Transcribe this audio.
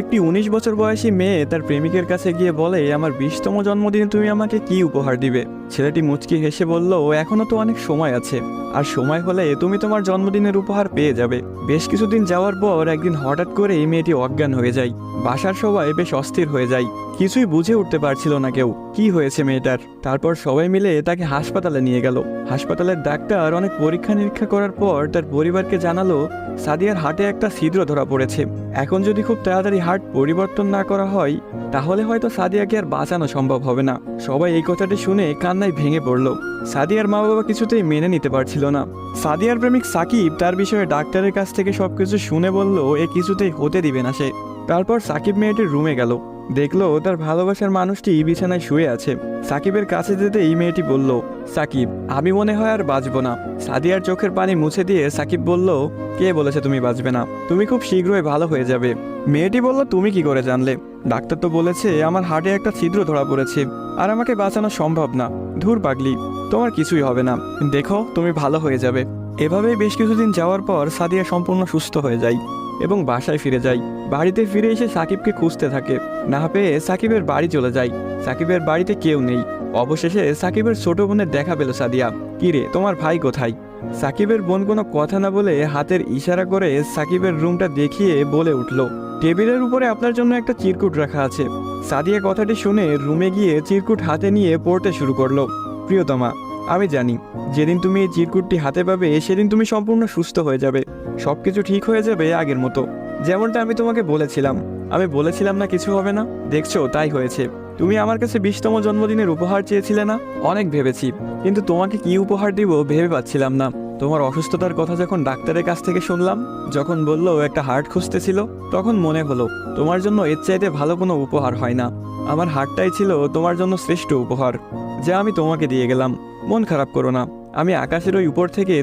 একটি 19 বছর বয়সী মেয়ে তার প্রেমিকের কাছে গিয়ে বলে, আমার 20তম জন্মদিনে তুমি আমাকে কি উপহার দিবে? ছেলেটি মুচকি হেসে বলল, এখনো তো অনেক সময় আছে, আর সময় হলে তুমি তোমার জন্মদিনের উপহার পেয়ে যাবে। বেশ কিছুদিন যাওয়ার পর একদিন হঠাৎ করে মেয়েটি অজ্ঞান হয়ে যায়। বাসার সবাই বেশ অস্থির হয়ে যায়, কিছুই বুঝে উঠতে পারছিল না কেউ কি হয়েছে মেয়েটার। তারপর সবাই মিলে তাকে হাসপাতালে নিয়ে গেল। হাসপাতালের ডাক্তার অনেক পরীক্ষা নিরীক্ষা করার পর তার পরিবারকে জানালো, সাদিয়ার হার্টে একটা ছিদ্র ধরা পড়েছে। এখন যদি খুব তাড়াতাড়ি হার্ট পরিবর্তন না করা হয়, তাহলে হয়তো সাদিয়াকে আর বাঁচানো সম্ভব হবে না। সবাই এই কথাটি শুনে কান্নায় ভেঙে পড়ল। সাদিয়ার মা বাবা কিছুতেই মেনে নিতে পারছিল না। সাদিয়ার প্রেমিক সাকিব তার বিষয়ে ডাক্তারের কাছ থেকে সবকিছু শুনে বলল, এ কিছুতেই হতে দিবে না সে। তারপর সাকিব মেয়েটির রুমে গেল, দেখলো তার ভালোবাসার মানুষটি বিছানায় শুয়ে আছে। সাকিবের কাছে যেতেই মেয়েটি বলল, সাকিব, আমি মনে হয় আর বাঁচবো না। সাদিয়ার চোখের পানি মুছে দিয়ে সাকিব বলল, কে বলেছে তুমি বাঁচবে না? তুমি খুব শীঘ্রই ভালো হয়ে যাবে। মেয়েটি বলল, তুমি কি করে জানলে? ডাক্তার তো বলেছে আমার হার্টে একটা ছিদ্র ধরা পড়েছে, আর আমাকে বাঁচানো সম্ভব না। ধুর পাগলি, তোমার কিছুই হবে না, দেখো তুমি ভালো হয়ে যাবে। এভাবেই বেশ কিছুদিন যাওয়ার পর সাদিয়া সম্পূর্ণ সুস্থ হয়ে যায় এবং বাসায় ফিরে যায়। বাড়িতে ফিরে এসে সাকিবকে খুঁজতে থাকে, না পেয়ে সাকিবের বাড়ি চলে যায়। সাকিবের বাড়িতে কেউ নেই। অবশেষে সাকিবের ছোট বোনের দেখা পেল সাদিয়া। কিরে, তোমার ভাই কোথায়? সাকিবের বোন কোনো কথা না বলে হাতের ইশারা করে সাকিবের রুমটা দেখিয়ে বলে উঠল, টেবিলের উপরে আপনার জন্য একটা চিরকুট রাখা আছে। সাদিয়া কথাটি শুনে রুমে গিয়ে চিরকুট হাতে নিয়ে পড়তে শুরু করলো। প্রিয়তমা, আমি জানি যেদিন তুমি এই চিরকুটটি হাতে পাবে সেদিন তুমি সম্পূর্ণ সুস্থ হয়ে যাবে, সবকিছু ঠিক হয়ে যাবে আগের মতো, যেমনটা আমি তোমাকে বলেছিলাম। আমি বলেছিলাম না কিছু হবে না, দেখছো তাই হয়েছে। তুমি আমার কাছে 20তম জন্মদিনের উপহার চেয়েছিলে না? অনেক ভেবেছি, কিন্তু তোমাকে কি উপহার দিব ভেবে পাচ্ছিলাম না। তোমার অসুস্থতার কথা যখন ডাক্তারের কাছ থেকে শুনলাম, যখন বললো একটা হার্ট খুঁজতেছিল, তখন মনে হলো তোমার জন্য এর চাইতে ভালো কোনো উপহার হয় না। আমার হার্টটাই ছিল তোমার জন্য শ্রেষ্ঠ উপহার, যা আমি তোমাকে দিয়ে গেলাম। মন খারাপ করো না, আমি আকাশের ওই উপর থেকে